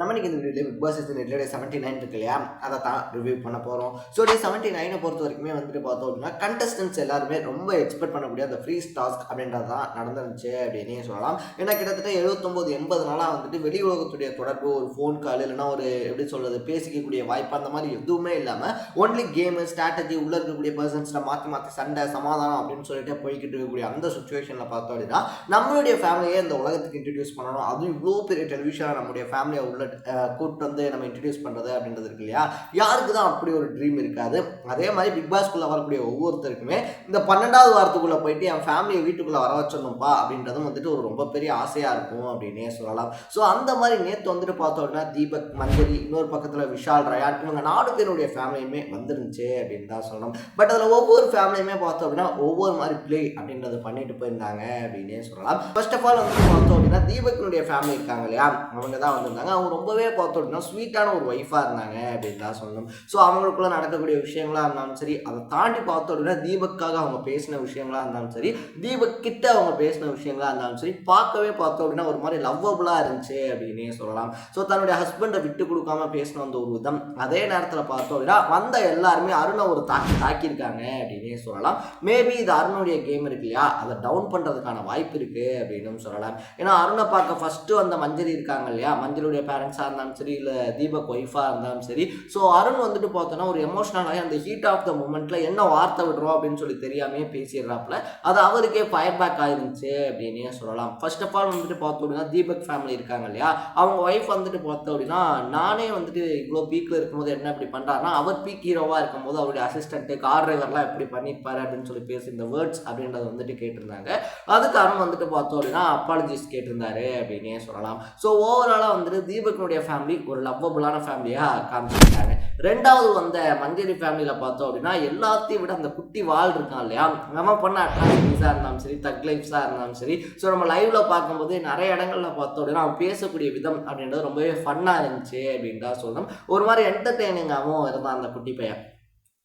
நம்ம இந்த வீடியோவில் பிக் பாஸ் சீசன் 79 இருக்கு இல்லையா, அதை தான் ரிவ்யூ பண்ண போகிறோம். ஸோ 79 பொறுத்த வரைக்குமே வந்துட்டு பார்த்தோம் அப்படின்னா கண்டஸ்டன்ஸ் எல்லாருமே ரொம்ப எக்ஸ்பெக்ட் பண்ணக்கூடிய அந்த ஃப்ரீ டாஸ்க் அப்படின்றது தான் நடந்துருந்துச்சு அப்படின்னே சொல்லலாம். ஏன்னா கிட்டத்தட்ட 79-80 நாளாக வந்துட்டு வெளி உலகத்துடைய தொடர்பு, ஒரு ஃபோன் கால் இல்லைன்னா ஒரு எப்படி சொல்கிறது பேசிக்கக்கூடிய வாய்ப்பு அந்த மாதிரி எதுவுமே இல்லாமல் ஒன்லி கேமு ஸ்ட்ராட்டஜி உள்ளே இருக்கக்கூடிய பர்சன்ஸில் மாற்றி சண்டை சமாதானம் அப்படின்னு சொல்லிட்டு போய்கிட்டு இருக்கக்கூடிய அந்த சுச்சுவேஷனில் பார்த்தோம் அப்படின்னா நம்மளுடைய ஃபேமிலியை இந்த உலகத்துக்கு இன்ட்ரடியூஸ் பண்ணணும். அதுவும் இவ்வளோ பெரிய டெலிவிஷனாக நம்முடைய ஃபேமிலியை உள்ள கூப்பிட்டு வந்து நம்ம இன்ட்ரடியூஸ் பண்ணுறது அப்படின்றது இருக்கு இல்லையா, யாருக்கு தான் அப்படி ஒரு ட்ரீம் இருக்காது. அதே மாதிரி பிக் பாஸ்குள்ளே வரக்கூடிய ஒவ்வொருத்தருக்குமே இந்த 12வது வாரத்துக்குள்ளே போயிட்டு என் ஃபேமிலியை வீட்டுக்குள்ளே வர வச்சிடணும்ப்பா அப்படின்றதும் வந்துட்டு ஒரு ரொம்ப பெரிய ஆசையாக இருக்கும் அப்படின்னே சொல்லலாம். ஸோ அந்த மாதிரி நேற்று வந்துட்டு பார்த்தோம் அப்படின்னா தீபக், மஞ்சரி, இன்னொரு பக்கத்தில் விஷால், ரயான், இவங்க 4 பேருடைய ஃபேமிலியுமே வந்துருந்துச்சு அப்படின்னு தான் சொல்லணும். பட் அதில் ஒவ்வொரு ஃபேமிலியுமே பார்த்தோம் அப்படின்னா ஒவ்வொரு மாதிரி பிளே அப்படின்றத பண்ணிட்டு போயிருந்தாங்க அப்படின்னே சொல்லலாம். ஃபர்ஸ்ட் ஆஃப் ஆல் வந்துட்டு பார்த்தோம் அப்படின்னா தீபக்கினுடைய ஃபேமிலி இருக்காங்க இல்லையா, அவங்க தான் வந்திருந்தாங்க. அவங்க ரொம்பவே பார்த்தோம் அப்படின்னா ஸ்வீட்டான ஒரு ஒய்ஃபாக இருந்தாங்க அப்படின்னு தான் சொல்லணும். ஸோ அவங்களுக்குள்ள நடக்கக்கூடிய விஷயங்களாக இருந்தாலும் சரி, அதை தாண்டி பார்த்தோம் அப்படின்னா தீபக்காக அவங்க பேசின விஷயங்களாக இருந்தாலும் சரி, தீபக் கிட்ட அவங்க பேசின விஷயங்களாக இருந்தாலும் சரி, பார்க்கவே பார்த்தோம் அப்படின்னா ஒரு மாதிரி லவ்வபுளாக இருந்துச்சு அப்படின்னே சொல்லலாம். ஸோ தன்னுடைய ஹஸ்பண்டை விட்டு கொடுக்காம பேசின அந்த ஒரு விதம், அதே நேரத்தில் பார்த்தோம் அப்படின்னா வந்த எல்லாருமே அருணை ஒரு தாக்கியிருக்காங்க அப்படின்னே சொல்லலாம். மேபி இது அருணுடைய கேம் இருக்கு இல்லையா, அதை டவுன் பண்ணுறதுக்கான வாய்ப்பு இருக்குது அப்படின்னு சொல்லலாம். ஏன்னா அருணை பார்க்க ஃபஸ்ட்டு வந்த மஞ்சரி இருக்காங்க இல்லையா, மஞ்சளுடைய பேரண்ட்ஸாக இருந்தாலும் சரி, இல்லை தீபக் ஒய்ஃபாக இருந்தாலும் சரி, ஸோ அருண் வந்துட்டு பார்த்தோன்னா ஒரு எமோஷனலாகி அந்த ஹீட் ஆஃப் த மூமெண்ட்டில் என்ன வார்த்தை விடுறோம் அப்படின்னு சொல்லி தெரியாமே பேசிடுறாப்புல, அது அவருக்கே ஃபயர் பேக் ஆயிருந்துச்சு அப்படின்னே சொல்லலாம். ஃபர்ஸ்ட் ஆஃப் ஆல் வந்துட்டு பார்த்தோம் அப்படின்னா தீபக் ஃபேமிலி இருக்காங்க இல்லையா, அவங்க ஒய்ஃப் வந்துட்டு பார்த்தோம் அப்படின்னா நானே வந்துட்டு இவ்வளோ பீக்கில் இருக்கும்போது என்ன இப்படி பண்ணுறாருன்னா, அவர் பீக் ஹீரோவாக இருக்கும்போது அவருடைய அசிஸ்டண்ட்டு கார் டிரைவர்லாம் எப்படி பண்ணியிருப்பாரு அப்படின்னு சொல்லி பேசி இந்த வேர்ட்ஸ் அப்படின்றத வந்துட்டு கேட்டிருந்தாங்க. அதுக்கு அருண் வந்துட்டு பார்த்தோம் அப்படின்னா அப்பாலஜிஸ் கேட்டிருந்தாரு அப்படின்னே சொல்லலாம். ஸோ ஓவராலாக வந்துட்டு தீபக்கினுடைய ஃபேமிலி ஒரு லவ்வபுளான ஃபேமிலியாக காமிச்சிருக்காங்க. ரெண்டாவது வந்த மஞ்சரி ஃபேமிலியில் பார்த்தோம் அப்படின்னா எல்லாத்தையும் விட அந்த குட்டி வால் இருக்கான் இல்லையா, நம்ம பண்ண அட்டாக்ஸாக இருந்தாலும் சரி, தக் லைஃப்ஸாக இருந்தாலும் சரி, ஸோ நம்ம லைவ்ல பார்க்கும்போது நிறைய இடங்கள்ல பார்த்தோம் அப்படின்னா அவன் பேசக்கூடிய விதம் அப்படின்றது ரொம்பவே ஃபன்னாக இருந்துச்சு அப்படின்னு தான் சொல்லணும். ஒரு மாதிரி என்டர்டெய்னிங்காகவும் இருந்தான் அந்த குட்டி பையன்.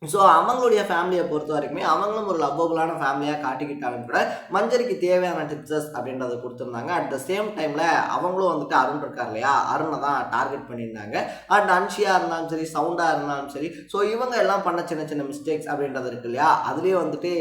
ஸோ அவங்களுடைய ஃபேமிலியை பொறுத்த வரைக்குமே அவங்களும் ஒரு லவ்வபுளான ஃபேமிலியாக காட்டிக்கிட்டாலும் கூட மஞ்சரிக்கு தேவையான டிப்ஸஸ் அப்படின்றத கொடுத்துருந்தாங்க. அட் த சேம் டைமில் அவங்களும் வந்துட்டு அருண் இருக்கார் இல்லையா, அருணை தான் டார்கெட் பண்ணியிருந்தாங்க. அண்ட் அன்ஷியாக இருந்தாலும் சரி, சவுண்டாக இருந்தாலும் சரி, ஸோ இவங்க எல்லாம் பண்ண சின்ன சின்ன மிஸ்டேக்ஸ் அப்படின்றது இருக்கு இல்லையா, அதுலேயே வந்துட்டு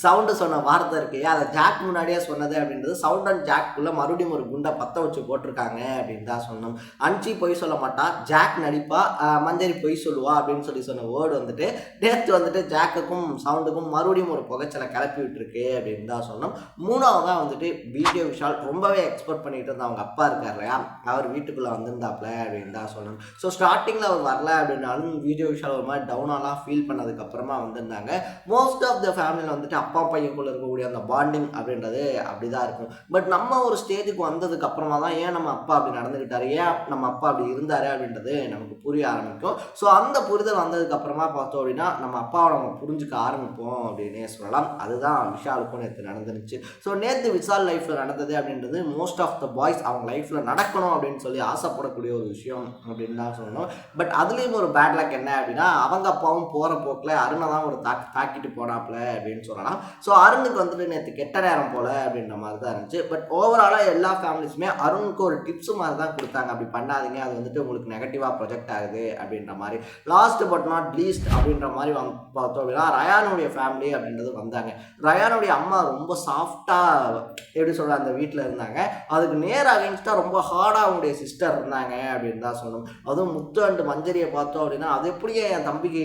சவுண்டு சொன்ன வார்த்தை இருக்கு இல்லையா, அதை ஜாக் முன்னாடியே சொன்னது அப்படின்றது சவுண்ட் அண்ட் ஜாக்குள்ளே மறுபடியும் ஒரு குண்டை பற்ற வச்சு போட்டிருக்காங்க அப்படின்னு தான் சொன்னோம். அன்ஷி பொய் சொல்ல மாட்டா, ஜாக் நடிப்பா, மஞ்சரி பொய் சொல்லுவா அப்படின்னு சொல்லி சொன்ன வேர்டு வந்துட்டு நேற்று வந்துட்டு ஜாக்குக்கும் சவுண்டுக்கும் மறுபடியும் ஒரு புகைச்சலை கிளப்பி விட்டுருக்கு அப்படின்னு தான் சொன்னோம். மூணாவதாக வந்துட்டு பிஜே விஷால் ரொம்பவே எக்ஸ்பெக்ட் பண்ணிட்டு இருந்த அவங்க அப்பா இருக்கார் இல்லையா, அவர் வீட்டுக்குள்ளே வந்திருந்தாப்ல அப்படின்னு தான் சொன்னோம். ஸோ ஸ்டார்டிங்கில் அவர் வரல அப்படின்னாலும் பிஜே விஷால் ஒரு மாதிரி டவுனாலாம் ஃபீல் பண்ணதுக்கப்புறமா வந்திருந்தாங்க. மோஸ்ட் ஆஃப் த ஃபேமிலியில் வந்துட்டு அப்பா பையனுக்குள்ளே இருக்கக்கூடிய அந்த பாண்டிங் அப்படின்றது அப்படி தான் இருக்கும். பட் நம்ம ஒரு ஸ்டேஜுக்கு வந்ததுக்கு அப்புறமா தான் ஏன் நம்ம அப்பா அப்படி நடந்துக்கிட்டாரு, ஏன் நம்ம அப்பா அப்படி இருந்தாரு அப்படின்றது நமக்கு புரிய ஆரம்பிக்கும். ஸோ அந்த புரிதல் வந்ததுக்கு அப்புறமா பார்த்தோம் அப்படின்னா நம்ம அப்பாவை நம்ம புரிஞ்சுக்க ஆரம்பிப்போம் அப்படின்னே சொல்லலாம். அதுதான் விஷாலுக்கும் நேற்று நடந்துருச்சு. ஸோ நேற்று விஷால் லைஃப்பில் நடந்தது அப்படின்றது மோஸ்ட் ஆஃப் த பாய்ஸ் அவங்க லைஃப்பில் நடக்கணும் அப்படின்னு சொல்லி ஆசைப்படக்கூடிய ஒரு விஷயம் அப்படின்னு தான் சொல்லணும். பட் அதுலேயும் ஒரு பேட் லக் என்ன அப்படின்னா அவங்க அப்பாவும் போகிற போக்கில் அருணை தான் ஒரு தாக்கிட்டு போனாப்புல அப்படின்னு சொல்லலாம். ஸோ அருணுக்கு வந்துட்டு நேற்று கெட்ட நேரம் போல அப்படின்ற மாதிரி தான் இருந்துச்சு. பட் ஓவராலாக எல்லா ஃபேமிலிஸுமே அருணுக்கு ஒரு டிப்ஸ் மாதிரி தான் கொடுத்தாங்க, அப்படி பண்ணாதீங்க, அது வந்துட்டு உங்களுக்கு நெகட்டிவாக ப்ரொஜெக்ட் ஆகுது அப்படின்ற மாதிரி. லாஸ்ட் பட் நாட் லீஸ்ட் அப்படின்ற மாதிரி பார்த்தோம் அப்படின்னா ரயானுடைய ஃபேமிலி அப்படின்றது வந்தாங்க. ரயானுடைய அம்மா ரொம்ப சாஃப்டாக எப்படி சொல்ற அந்த வீட்டில் இருந்தாங்க. அதுக்கு நேர் அகைன்ஸ்டாக ரொம்ப ஹார்டாக அவங்களுடைய சிஸ்டர் இருந்தாங்க அப்படின்னு தான் சொல்லணும். அதுவும் முத்து அண்டு மஞ்சரியை பார்த்தோம் அப்படின்னா அது எப்படியே என் தம்பிக்கு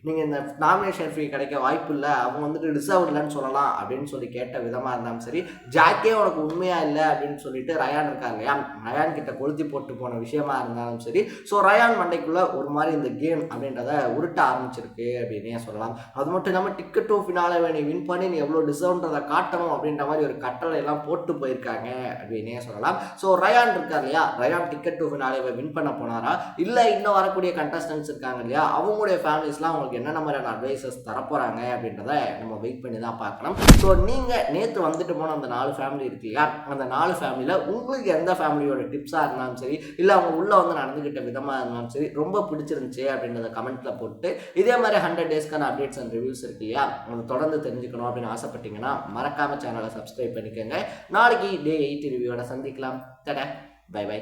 நீங்கள் இந்த நாமினேஷன் ஃப்ரீ கிடைக்க வாய்ப்பு இல்லை, அவங்க வந்துட்டு டிசர்வ் இல்லைன்னு சொல்லலாம் அப்படின்னு சொல்லி கேட்ட விதமாக இருந்தாலும் சரி, ஜாக்கே உனக்கு உண்மையாக இல்லை அப்படின்னு சொல்லிட்டு ரயான் இருக்காங்க இல்லையா, ரயான் கிட்ட கொளுத்தி போட்டு போன விஷயமா இருந்தாலும் சரி, ஸோ ரயான் மண்டைக்குள்ளே ஒரு மாதிரி இந்த கேம் அப்படின்றத உருட்ட ஆரம்பிச்சிருக்கு அப்படின்னே சொல்லலாம். அது மட்டும் இல்லாமல் டிக்கெட் டு ஃபினாலே நீ வின் பண்ணி நீ எவ்வளோ டிசர்வ்ன்றதை காட்டணும் அப்படின்ற மாதிரி ஒரு கட்டளை எல்லாம் போட்டு போயிருக்காங்க அப்படின்னே சொல்லலாம். ஸோ ரயான் இருக்கார் இல்லையா, Rayan ticket to finale win பண்ண போனாரா, இல்லை இன்னும் வரக்கூடிய கண்டஸ்டன்ஸ் இருக்காங்க இல்லையா, அவங்களுடைய ஃபேமிலிஸ்லாம் அவங்களுக்கு என்னென்ன மாதிரியான அட்வைசஸ் தரப்போகிறாங்க அப்படின்றத நம்ம வெயிட் பண்ணி பண்ணி தான் பார்க்கணும். ஸோ நீங்கள் நேற்று வந்துட்டு போன அந்த 4 ஃபேமிலி இருக்கு இல்லையா, அந்த 4 ஃபேமிலியில் உங்களுக்கு எந்த ஃபேமிலியோட டிப்ஸாக இருந்தாலும் சரி, இல்லை அவங்க உள்ளே வந்து நடந்துக்கிட்ட விதமாக இருந்தாலும் சரி ரொம்ப பிடிச்சிருந்துச்சு அப்படின்றத கமெண்ட்டில் போட்டு, இதே மாதிரி 100 டேஸ்க்கான அப்டேட்ஸ் அண்ட் ரிவ்யூஸ் இருக்கு இல்லையா, அதை தொடர்ந்து தெரிஞ்சுக்கணும் அப்படின்னு ஆசைப்பட்டீங்கன்னா மறக்காமல் சேனலை சப்ஸ்கிரைப் பண்ணிக்கோங்க. நாளைக்கு டே 8 ரிவ்யூவோட சந்திக்கலாம். டடா, பை பை.